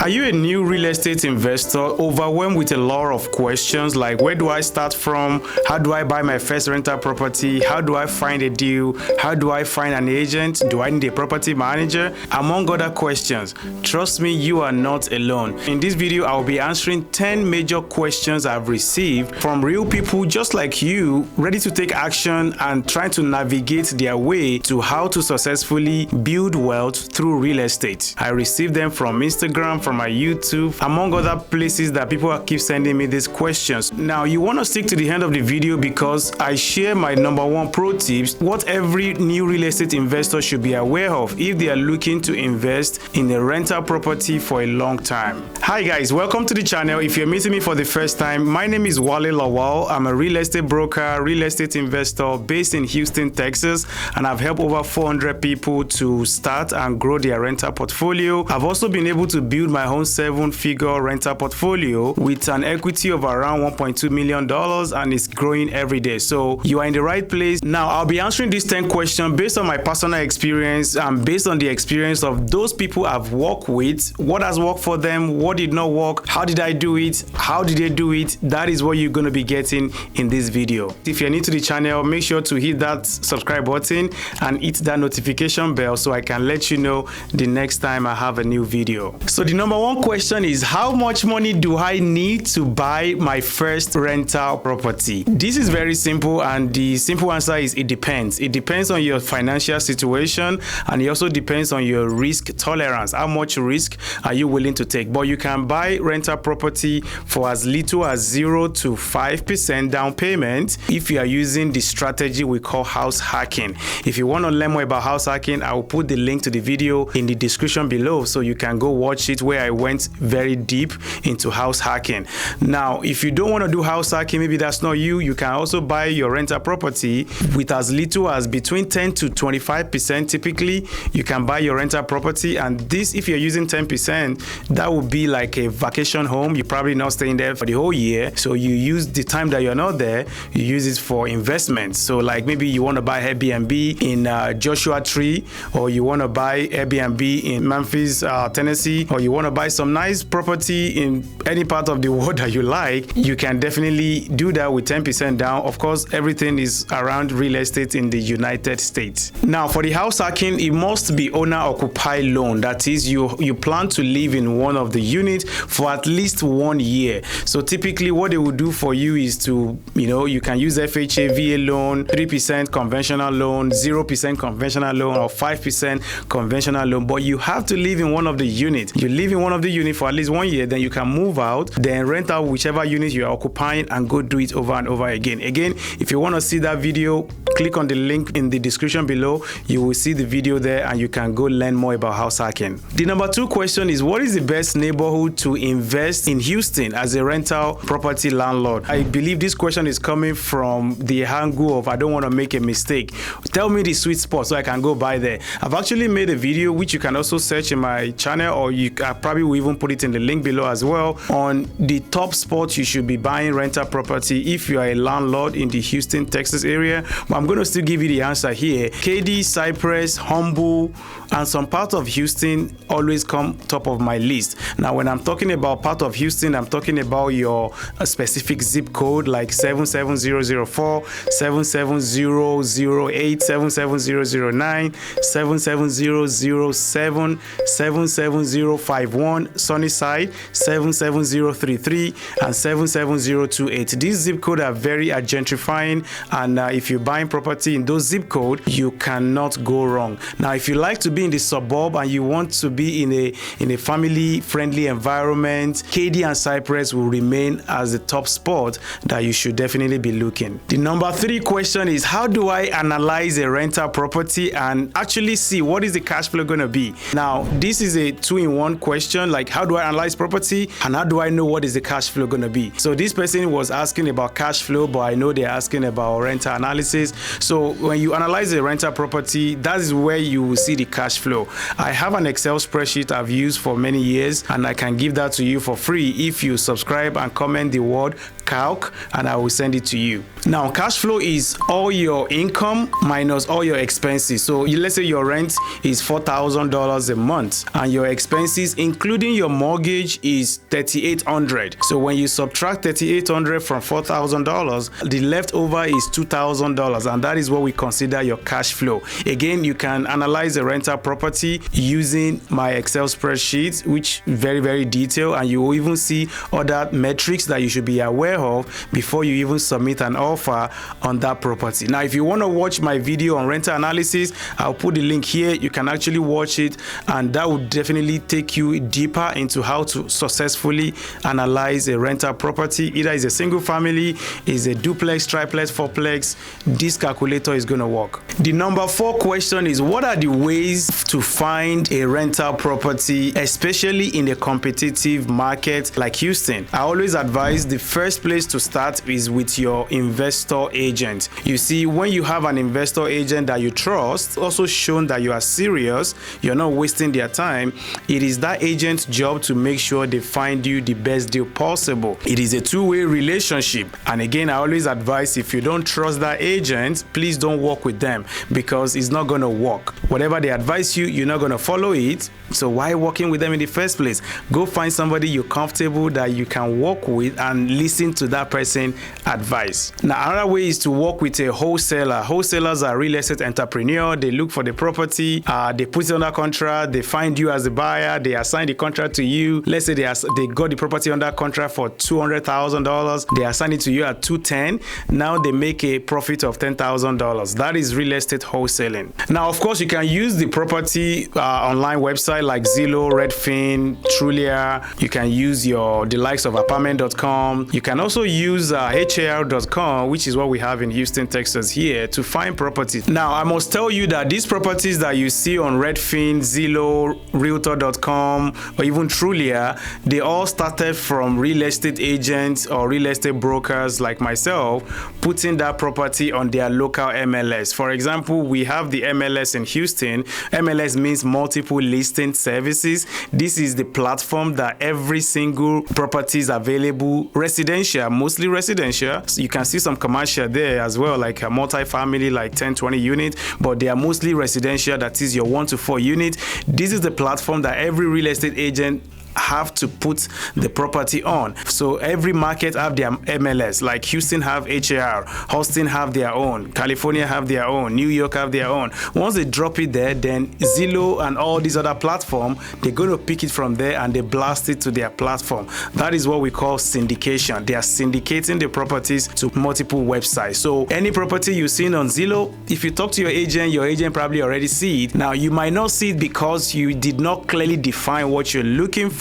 Are you a new real estate investor overwhelmed with a lot of questions like where do I start from? How do I buy my first rental property? How do I find a deal? How do I find an agent? Do I need a property manager? Among other questions. Trust me, you are not alone. In this video, I'll be answering 10 major questions I've received from real people just like you, ready to take action and trying to navigate their way to how to successfully build wealth through real estate. I received them from Instagram, from my YouTube, among other places that people keep sending me these questions. Now, you want to stick to the end of the video because I share my #1 pro tips, what every new real estate investor should be aware of if they are looking to invest in a rental property for a long time. Hi guys, welcome to the channel. If you're meeting me for the first time, my name is Wale Lawal. I'm a real estate broker, real estate investor based in Houston, Texas, and I've helped over 400 people to start and grow their rental portfolio. I've also been able to build my own 7-figure rental portfolio with an equity of around $1.2 million, and it's growing every day. So you are in the right place. Now, I'll be answering these 10 questions based on my personal experience and based on the experience of those people I've worked with. What has worked for them? What did not work? How did I do it? How did they do it? That is what you're going to be getting in this video. If you're new to the channel, make sure to hit that subscribe button and hit that notification bell so I can let you know the next time I have a new video. So the #1 question is, how much money do I need to buy my first rental property? This is very simple, and the simple answer is it depends. It depends on your financial situation, and it also depends on your risk tolerance. How much risk are you willing to take? But you can buy rental property for as little as 0 to 5% down payment if you are using the strategy we call house hacking. If you want to learn more about house hacking, I will put the link to the video in the description below so you can go watch it, where I went very deep into house hacking. Now, if you don't want to do house hacking, maybe that's not you, you can also buy your rental property with as little as between 10 to 25%. Typically, you can buy your rental property, and this, if you're using 10%, that would be like a vacation home. You're probably not staying there for the whole year, so you use the time that you're not there, you use it for investment. So like maybe you want to buy Airbnb in Joshua Tree, or you want to buy Airbnb in Memphis, Tennessee, or you want to buy some nice property in any part of the world that you like, you can definitely do that with 10% down. Of course, everything is around real estate in the United States. Now, for the house hacking, it must be owner-occupied loan. That is, you plan to live in one of the units for at least 1 year. So typically what they will do for you is to, you can use FHA, VA loan, 3% conventional loan, 0% conventional loan, or 5% conventional loan, but you have to live in one of the units. You live in one of the units for at least 1 year, then you can move out, then rent out whichever unit you are occupying and go do it over and over again. Again, if you want to see that video, click on the link in the description below. You will see the video there and you can go learn more about house hacking. The #2 question is, what is the best neighborhood to invest in Houston as a rental property landlord? I believe this question is coming from the angle of I don't want to make a mistake. Tell me the sweet spot so I can go buy there. I've actually made a video which you can also search in my channel, or I probably will even put it in the link below as well, on the top spots you should be buying rental property if you are a landlord in the Houston, Texas area. But I'm going to still give you the answer here. Katy, Cypress, Humble, and some part of Houston always come top of my list. Now, when I'm talking about part of Houston, I'm talking about your specific zip code like 77004, 77008, 77009, 77007, 77051, Sunnyside, 77033, and 77028. These zip codes are very gentrifying, and if you're buying property in those zip codes, you cannot go wrong. Now, if you like to be in the suburb and you want to be in a family-friendly environment, Katy and Cypress will remain as the top spot that you should definitely be looking. The #3 question is, how do I analyze a rental property and actually see what is the cash flow going to be? Now, this is a 2-in-1 question, like how do I analyze property and how do I know what is the cash flow going to be? So this person was asking about cash flow, but I know they're asking about rental analysis. So when you analyze a rental property, that is where you will see the cash flow. I have an Excel spreadsheet I've used for many years, and I can give that to you for free if you subscribe and comment the word CALC, and I will send it to you. Now, cash flow is all your income minus all your expenses. So let's say your rent is $4,000 a month and your expenses including your mortgage is $3,800. So when you subtract $3,800 from $4,000, the leftover is $2,000, and that is what we consider your cash flow. Again, you can analyze a rental property using my Excel spreadsheet, which very detailed, and you will even see other metrics that you should be aware of before you even submit an offer on that property. Now, if you want to watch my video on rental analysis, I'll put the link here. You can actually watch it, and that will definitely take you deeper into how to successfully analyze a rental property. Either it's a single family, is a duplex, triplex, fourplex. This calculator is going to work. The number 4 question is, what are the ways to find a rental property, especially in a competitive market like Houston? I always advise the first place to start is with your investor agent. You see, when you have an investor agent that you trust, also shown that you are serious, you're not wasting their time, it is that agent's job to make sure they find you the best deal possible. It is a two-way relationship. And again, I always advise, if you don't trust that agent, please don't work with them, because it's not going to work. Whatever they advise you, you're not going to follow it. So why working with them in the first place? Go find somebody you're comfortable that you can work with and listen to that person's advice. Now, another way is to work with a wholesaler. Wholesalers are real estate entrepreneur. They look for the property, they put it under contract, they find you as a buyer, they assign the contract to you. Let's say they got the property under contract for $200,000. They assign it to you at $210,000. Now they make a profit of $10,000. That is real estate wholesaling. Now, of course, you can use the property online website like Zillow, Redfin, Trulia. You can use the likes of apartment.com. You can also use HAR.com, which is what we have in Houston, Texas here, to find properties. Now, I must tell you that these properties that you see on Redfin, Zillow, Realtor.com, or even Trulia, they all started from real estate agents or real estate brokers like myself, putting that property on their local MLS. For example, we have the MLS in Houston. MLS means multiple listing services. This is the platform that every single property is available, residential, mostly residential. So you can see some commercial there as well, like a multifamily, like 10, 20 units, but they are mostly residential, that is your 1 to 4 unit. This is the platform that every real estate agent have to put the property on. So every market have their MLS, like Houston have HAR, Austin have their own, California have their own, New York have their own. Once they drop it there, then Zillow and all these other platforms, they're going to pick it from there and they blast it to their platform. That is what we call syndication. They are syndicating the properties to multiple websites. So any property you've seen on Zillow, if you talk to your agent probably already see it. Now, you might not see it because you did not clearly define what you're looking for.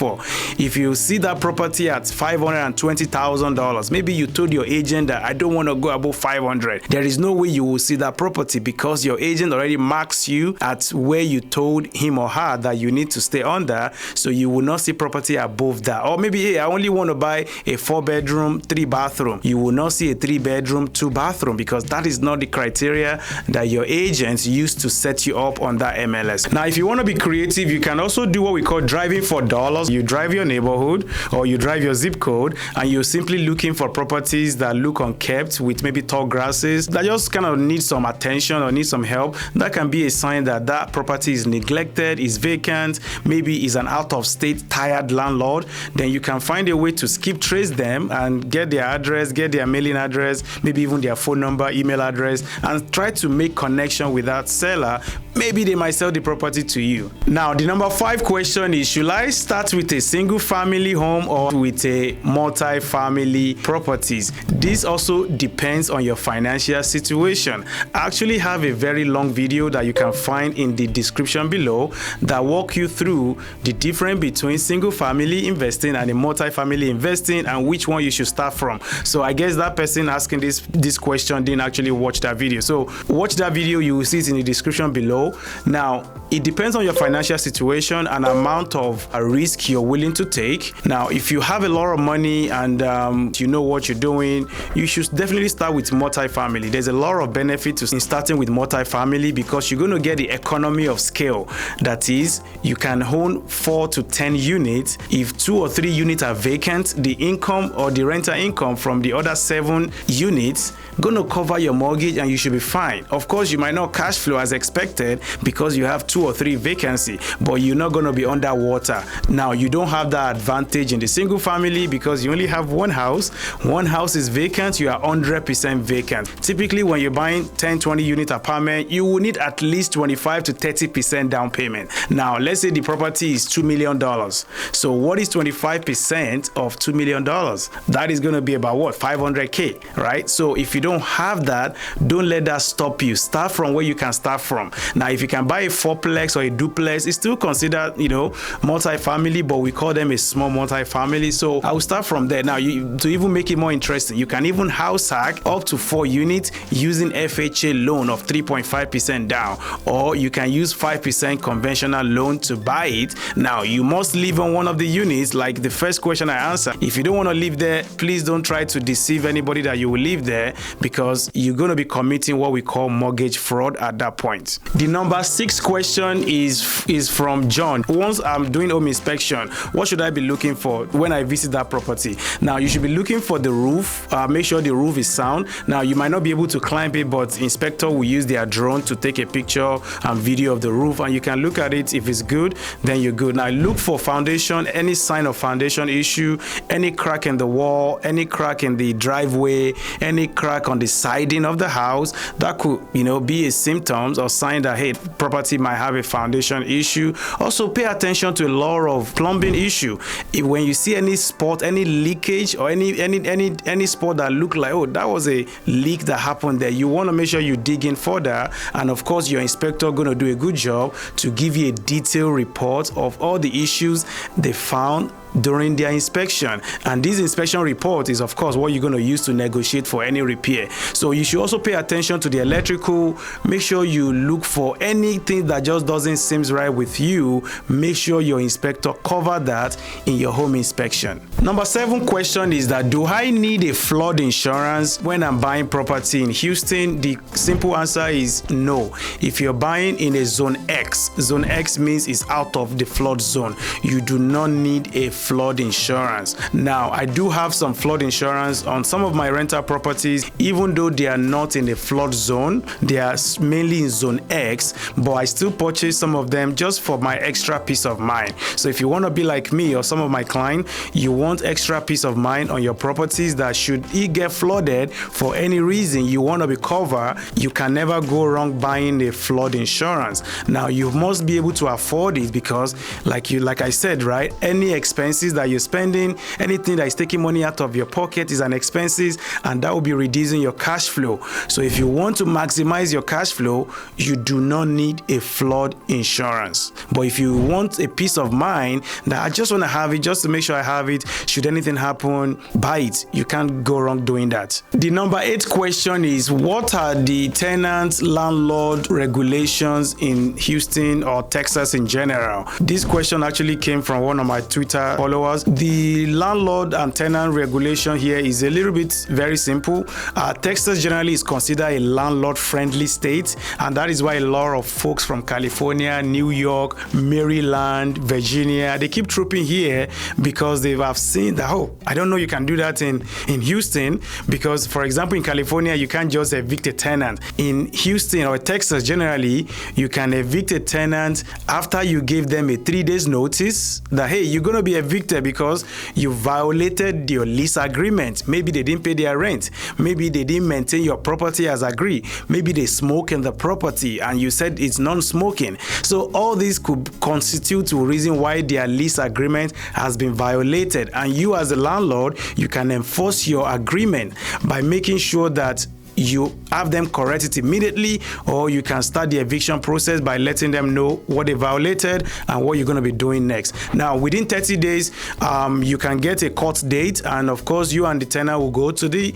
If you see that property at $520,000, maybe you told your agent that I don't want to go above 500. There is no way you will see that property because your agent already marks you at where you told him or her that you need to stay under. So you will not see property above that. Or maybe, hey, I only want to buy a 4-bedroom, 3-bathroom. You will not see a 3-bedroom, 2-bathroom because that is not the criteria that your agents used to set you up on that MLS. Now, if you want to be creative, you can also do what we call driving for dollars. You drive your neighborhood or you drive your zip code and you're simply looking for properties that look unkept with maybe tall grasses that just kind of need some attention or need some help. That can be a sign that that property is neglected, is vacant, maybe is an out-of-state tired landlord. Then you can find a way to skip trace them and get their address, get their mailing address, maybe even their phone number, email address, and try to make connection with that seller. Maybe they might sell the property to you. Now, the number 5 question is, should I start with a single family home or with a multi-family properties? This also depends on your financial situation. I actually have a very long video that you can find in the description below that walk you through the difference between single family investing and a multi-family investing and which one you should start from. So I guess that person asking this question didn't actually watch that video. So watch that video, you will see it in the description below. Now, it depends on your financial situation and amount of risk you're willing to take. Now, if you have a lot of money and you know what you're doing, you should definitely start with multifamily. There's a lot of benefit in starting with multifamily because you're going to get the economy of scale. That is, you can own 4 to 10 units. If 2 or 3 units are vacant, the income or the rental income from the other 7 units going to cover your mortgage and you should be fine. Of course, you might not cash flow as expected because you have 2 or 3 vacancy, but you're not going to be underwater. Now, you don't have that advantage in the single family because you only have one house. One house is vacant, you are 100% vacant. Typically, when you're buying 10, 20 unit apartment, you will need at least 25 to 30% down payment. Now, let's say the property is $2 million. So what is 25% of $2 million? That is going to be about what? $500K, right? So if you don't have that, don't let that stop you. Start from where you can start from. Now, if you can buy a 4-plex or a duplex, it's still considered, multifamily, but we call them a small multifamily. So I will start from there. Now, to even make it more interesting, you can even house hack up to 4 units using FHA loan of 3.5% down, or you can use 5% conventional loan to buy it. Now, you must live on one of the units, like the first question I answered. If you don't want to live there, please don't try to deceive anybody that you will live there, because you're going to be committing what we call mortgage fraud at that point. The number 6 question is from John. Once I'm doing home inspection, what should I be looking for when I visit that property? Now, you should be looking for the roof. Make sure the roof is sound. Now, you might not be able to climb it, but inspector will use their drone to take a picture and video of the roof, and you can look at it. If it's good, then you're good. Now, look for foundation, any sign of foundation issue, any crack in the wall, any crack in the driveway, any crack on the siding of the house. That could, be a symptoms or sign that, hey, property might have a foundation issue. Also, pay attention to a lot of plumbing issue. When you see any spot, any leakage, or any spot that look like, oh, that was a leak that happened there, you want to make sure you dig in further. And of course, your inspector going to do a good job to give you a detailed report of all the issues they found during their inspection. And this inspection report is, of course, what you're going to use to negotiate for any repair. So you should also pay attention to the electrical. Make sure you look for anything that just doesn't seem right with you. Make sure your inspector cover that in your home inspection. Number 7 question is that, do I need a flood insurance when I'm buying property in Houston? The simple answer is no. If you're buying in a zone X means it's out of the flood zone. You do not need a flood insurance. Now, I do have some flood insurance on some of my rental properties, even though they are not in the flood zone. They are mainly in zone X, but I still purchase some of them just for my extra peace of mind. So if you want to be like me or some of my clients, you want extra peace of mind on your properties that should it get flooded for any reason, you want to be covered. You can never go wrong buying a flood insurance. Now, you must be able to afford it because, like I said, right, any expenses that you're spending, anything that is taking money out of your pocket is an expenses, and that will be reducing your cash flow. So if you want to maximize your cash flow, you do not need a flood insurance. But if you want a peace of mind that I just want to have it just to make sure I have it, should anything happen, buy it. You can't go wrong doing that. The number 8 question is, what are the tenant landlord regulations in Houston or Texas in general? This question actually came from one of my Twitter followers. The landlord and tenant regulation here is a little bit very simple. Texas generally is considered a landlord-friendly state, and that is why a lot of folks from California, New York, Maryland, Virginia, they keep trooping here because they have seen that, oh, I don't know you can do that in Houston, because, for example, in California, you can't just evict a tenant. In Houston or Texas, generally, you can evict a tenant after you give them a 3 days notice that, hey, you're going to be evicted because you violated your lease agreement. Maybe they didn't pay their rent. Maybe they didn't maintain your property as agreed. Maybe they smoke in the property and you said it's non-smoking. So all these could constitute a reason why their lease agreement has been violated. And you as a landlord, you can enforce your agreement by making sure that you have them correct it immediately, or you can start the eviction process by letting them know what they violated and what you're going to be doing next. Now, within 30 days, you can get a court date, and of course, you and the tenant will go to the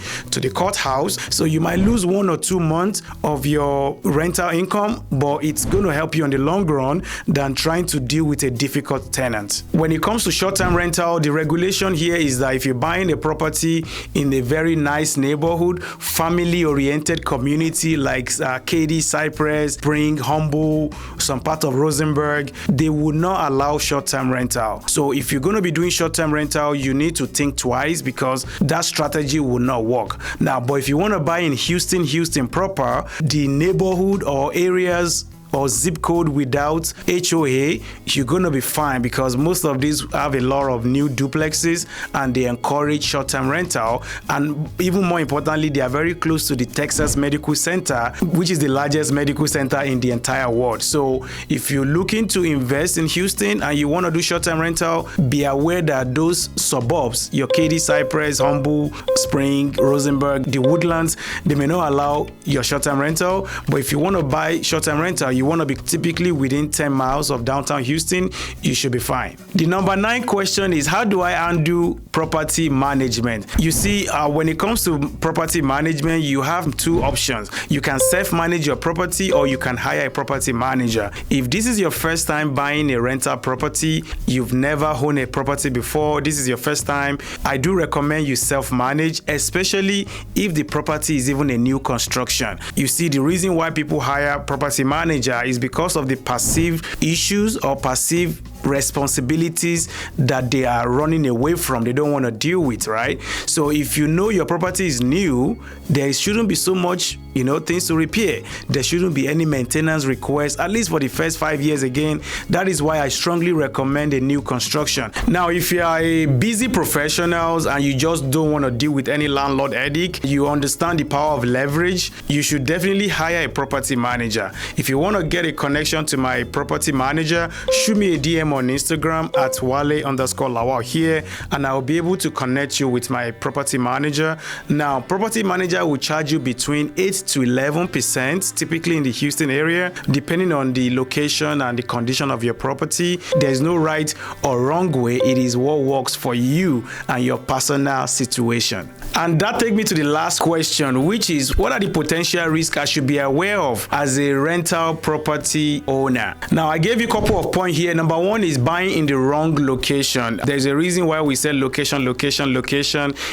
courthouse. So you might lose 1 or 2 months of your rental income, but it's going to help you on the long run than trying to deal with a difficult tenant. When it comes to short-term rental, the regulation here is that if you're buying a property in a very nice neighborhood, family-oriented community like Katy, Cypress, Spring, Humble, some part of Rosenberg, they will not allow short-term rental. So if you're going to be doing short-term rental, you need to think twice, because that strategy will not work. Now, but if you want to buy in Houston proper, the neighborhood or areas or zip code without HOA, you're going to be fine, because most of these have a lot of new duplexes and they encourage short-term rental. And even more importantly, they are very close to the Texas Medical Center, which is the largest medical center in the entire world. So if you're looking to invest in Houston and you want to do short-term rental, be aware that those suburbs, your Katy, Cypress, Humble, Spring, Rosenberg, the Woodlands, they may not allow your short-term rental. But if you want to buy short-term rental, you want to be typically within 10 miles of downtown Houston, you should be fine. The number 9 question is, how do I handle property management? You see, when it comes to property management, you have 2 options. You can self-manage your property, or you can hire a property manager. If this is your first time buying a rental property, you've never owned a property before, this is your first time, I do recommend you self-manage, especially if the property is even a new construction. You see, the reason why people hire property manager is because of the perceived issues or perceived responsibilities that they are running away from, they don't want to deal with, right? So if you know your property is new, there shouldn't be so much, things to repair. There shouldn't be any maintenance requests, at least for the first 5 years. Again, that is why I strongly recommend a new construction. Now, if you are a busy professional and you just don't want to deal with any landlord headache, you understand the power of leverage, you should definitely hire a property manager. If you want to get a connection to my property manager, shoot me a DM on Instagram at Wale_Lawal here, and I'll be able to connect you with my property manager. Now, property manager will charge you between 8 to 11%, typically in the Houston area, depending on the location and the condition of your property. There's no right or wrong way. It is what works for you and your personal situation. And that takes me to the last question, which is, what are the potential risks I should be aware of as a rental property owner? Now, I gave you a couple of points here. Number 1 is buying in the wrong location. There's a reason why we say location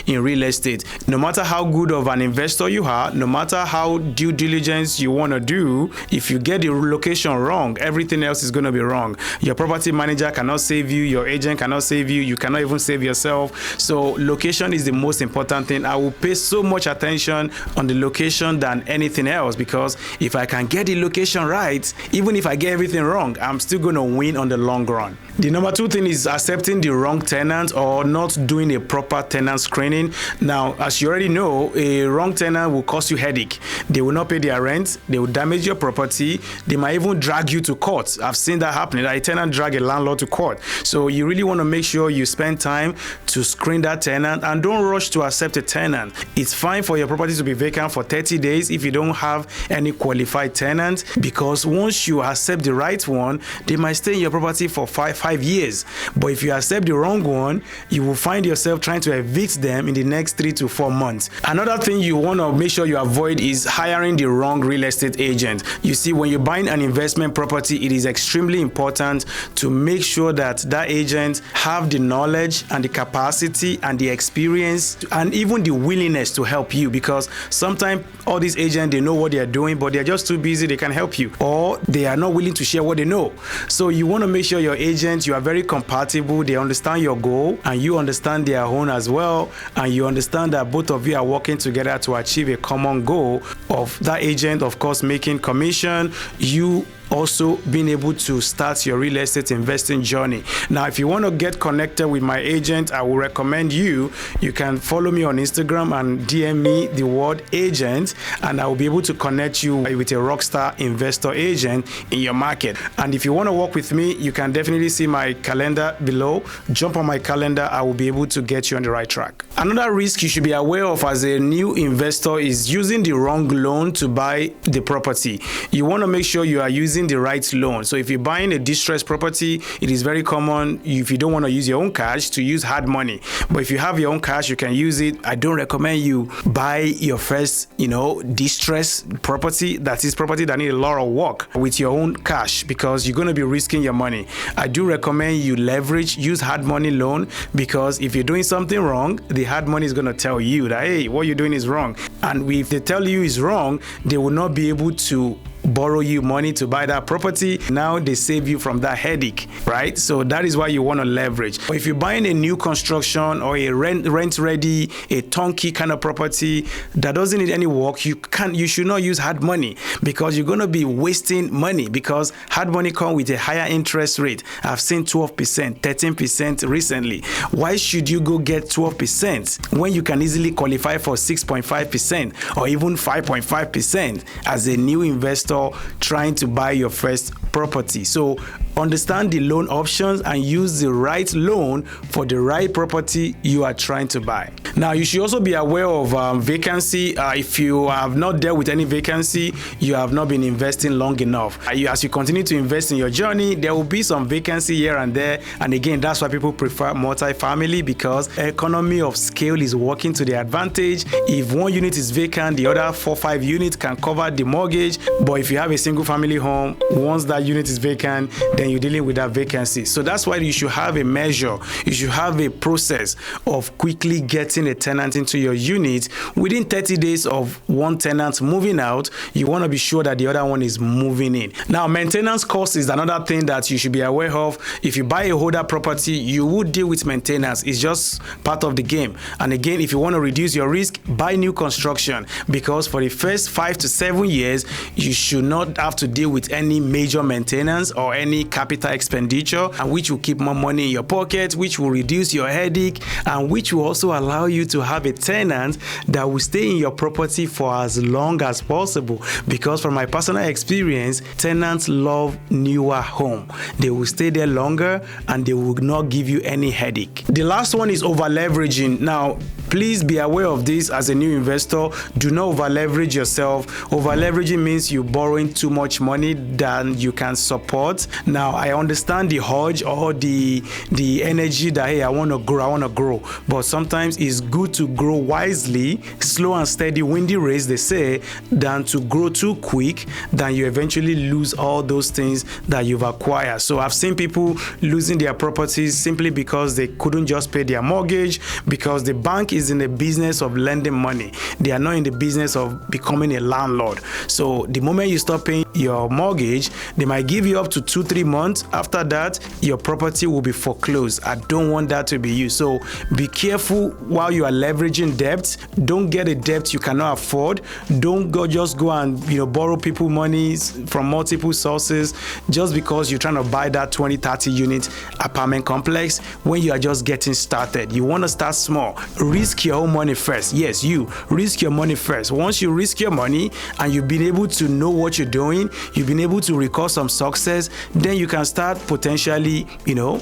in real estate. No matter how good of an investor you are, no matter how due diligence you want to do, if you get the location wrong, everything else is going to be wrong. Your property manager cannot save you, your agent cannot save you, you cannot even save yourself. So location is the most important thing. I will pay so much attention on the location than anything else, because if I can get the location right, even if I get everything wrong, I'm still going to win on the long run. The number 2 thing is accepting the wrong tenant or not doing a proper tenant screening. Now, as you already know, a wrong tenant will cause you headache. They will not pay their rent, they will damage your property, they might even drag you to court. I've seen that happening, a tenant drag a landlord to court. So you really want to make sure you spend time to screen that tenant, and don't rush to accept a tenant. It's fine for your property to be vacant for 30 days if you don't have any qualified tenant, because once you accept the right one, they might stay in your property for five years. But if you accept the wrong one, you will find yourself trying to evict them in the next 3 to 4 months. Another thing you want to make sure you avoid is hiring the wrong real estate agent. You see, when you're buying an investment property, it is extremely important to make sure that that agent have the knowledge and the capacity and the experience and even the willingness to help you, because sometimes all these agents, they know what they are doing, but they're just too busy, they can't help you, or they are not willing to share what they know. So you want to make sure your agent, you are very compatible, they understand your goal and you understand their own as well, and you understand that both of you are working together to achieve a common goal of that agent, of course, making commission, you also being able to start your real estate investing journey. Now, if you want to get connected with my agent, I will recommend you can follow me on Instagram and DM me the word agent, and I will be able to connect you with a rockstar investor agent in your market. And if you want to work with me, you can definitely see my calendar below. Jump on my calendar, I will be able to get you on the right track. Another risk you should be aware of as a new investor is using the wrong loan to buy the property. You want to make sure you are using the right loan. So if you're buying a distressed property, it is very common, if you don't want to use your own cash, to use hard money. But if you have your own cash, you can use it. I don't recommend you buy your first, distressed property, that is property that need a lot of work, with your own cash, because you're going to be risking your money. I do recommend you use hard money loan, because if you're doing something wrong, the hard money is going to tell you that, hey, what you're doing is wrong. And if they tell you is wrong, they will not be able to borrow you money to buy that property. Now they save you from that headache, right? So that is why you want to leverage. If you're buying a new construction or a rent ready, a turnkey kind of property that doesn't need any work, you should not use hard money, because you're going to be wasting money, because hard money comes with a higher interest rate. I've seen 12%, 13% recently. Why should you go get 12% when you can easily qualify for 6.5% or even 5.5% as a new investor trying to buy your first property? So understand the loan options and use the right loan for the right property you are trying to buy. Now, you should also be aware of vacancy. If you have not dealt with any vacancy, you have not been investing long enough. As you continue to invest in your journey, there will be some vacancy here and there. And again, that's why people prefer multifamily, because economy of scale is working to their advantage. If one unit is vacant, the other 4-5 units can cover the mortgage. But if you have a single family home, once that unit is vacant, then you're dealing with that vacancy. So that's why you should have a measure. You should have a process of quickly getting a tenant into your unit. Within 30 days of one tenant moving out, you want to be sure that the other one is moving in. Now, maintenance cost is another thing that you should be aware of. If you buy a holder property, you would deal with maintenance. It's just part of the game. And again, if you want to reduce your risk, buy new construction, because for the first 5 to 7 years, you should not have to deal with any major maintenance or any capital expenditure, and which will keep more money in your pocket, which will reduce your headache, and which will also allow you to have a tenant that will stay in your property for as long as possible. Because from my personal experience, tenants love newer home. They will stay there longer and they will not give you any headache. The last one is over leveraging. Now, please be aware of this as a new investor. Do not over leverage yourself. Over leveraging means you borrowing too much money than you can support. Now, I understand the urge or the energy that, hey, I want to grow. But sometimes it's good to grow wisely, slow and steady, windy race, they say, than to grow too quick, than you eventually lose all those things that you've acquired. So I've seen people losing their properties simply because they couldn't just pay their mortgage, because the bank is in the business of lending money. They are not in the business of becoming a landlord. So the moment you stop paying your mortgage, they might give you up to 2-3 months. After that, your property will be foreclosed. I don't want that to be you. So be careful while you are leveraging debt. Don't get a debt you cannot afford. Don't just go and borrow people money from multiple sources just because you're trying to buy that 20-30 unit apartment complex when you are just getting started. You want to start small. Risk your own money first. Yes, you risk your money first. Once you risk your money and you've been able to know what you're doing, you've been able to record some success, then you can start potentially,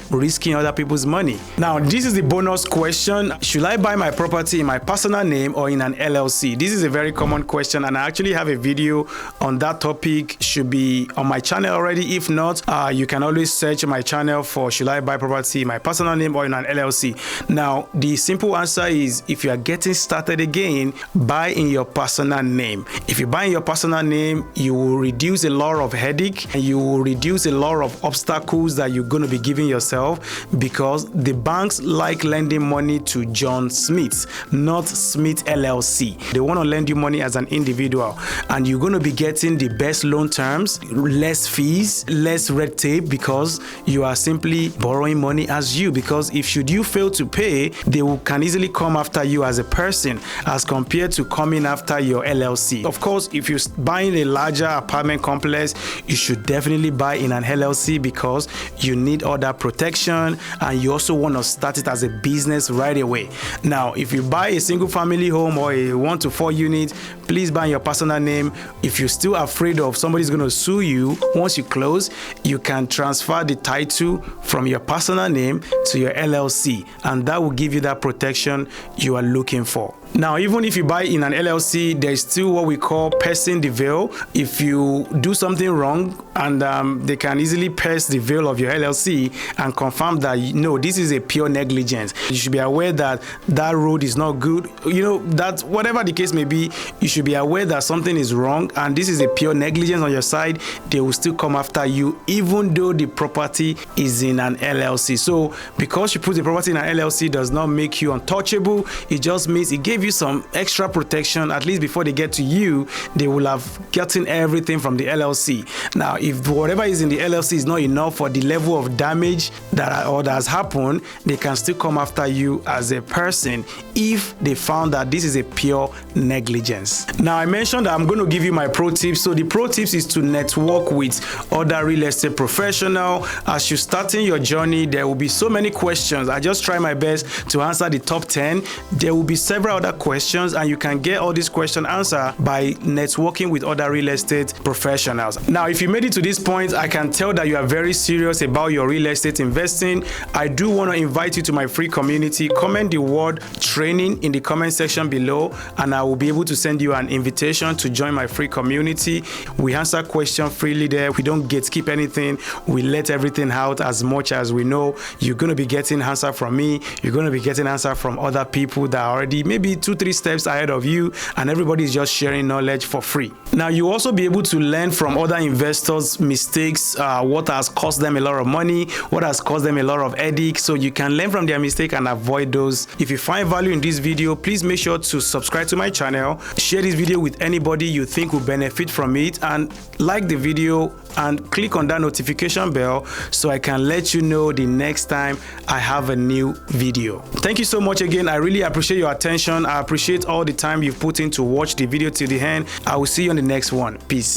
risking other people's money. Now, this is the bonus question. Should I buy my property in my personal name or in an LLC? This is a very common question, and I actually have a video on that topic. Should be on my channel already. If not, you can always search my channel for should I buy property in my personal name or in an LLC. Now, the simple answer is, if you are getting started again, buy in your personal name. If you buy in your personal name, you will reduce a lot of headache and you will reduce a lot of obstacles that you're going to be giving yourself, because the banks like lending money to John Smith, not Smith LLC. They want to lend you money as an individual, and you're going to be getting the best loan terms, less fees, less red tape, because you are simply borrowing money as you. Because if should you fail to pay, they can easily come after you as a person as compared to coming after your LLC. Of course, if you're buying a larger apartment complex, you should definitely buy in an LLC, because you need all that protection and you also want to start it as a business right away. Now, if you buy a single family home or a 1 to 4 unit, please buy in your personal name. If you're still afraid of somebody's going to sue you once you close, you can transfer the title from your personal name to your LLC, and that will give you that protection you are looking for. Now, even if you buy in an LLC, there's still what we call piercing the veil. If you do something wrong, and they can easily pierce the veil of your LLC and confirm that, no, this is a pure negligence. You should be aware that that road is not good. That whatever the case may be, you should be aware that something is wrong, and this is a pure negligence on your side. They will still come after you, even though the property is in an LLC. So because you put the property in an LLC does not make you untouchable. It just means it gave you some extra protection. At least before they get to you, they will have gotten everything from the LLC. Now, if whatever is in the LLC is not enough for the level of damage that has happened, they can still come after you as a person if they found that this is a pure negligence. Now, I mentioned that I'm going to give you my pro tips. So the pro tips is to network with other real estate professionals. As you're starting your journey, there will be so many questions. I just try my best to answer the top 10. There will be several other questions, and you can get all these questions answered by networking with other real estate professionals. Now, if you made it to this point, I can tell that you are very serious about your real estate investing. I do want to invite you to my free community. Comment the word training in the comment section below, and I will be able to send you an invitation to join my free community. We answer questions freely there. We don't gatekeep anything. We let everything out as much as we know. You're going to be getting answer from me. You're going to be getting answer from other people that are already maybe 2-3 steps ahead of you, and everybody is just sharing knowledge for free. Now, you also be able to learn from other investors' mistakes, what has cost them a lot of money, what has caused them a lot of headache, so you can learn from their mistake and avoid those. If you find value in this video, please make sure to subscribe to my channel, share this video with anybody you think will benefit from it, and like the video and click on that notification bell so I can let you know the next time I have a new video. Thank you so much again. I really appreciate your attention. I appreciate all the time you've put in to watch the video till the end. I will see you on the next one. Peace.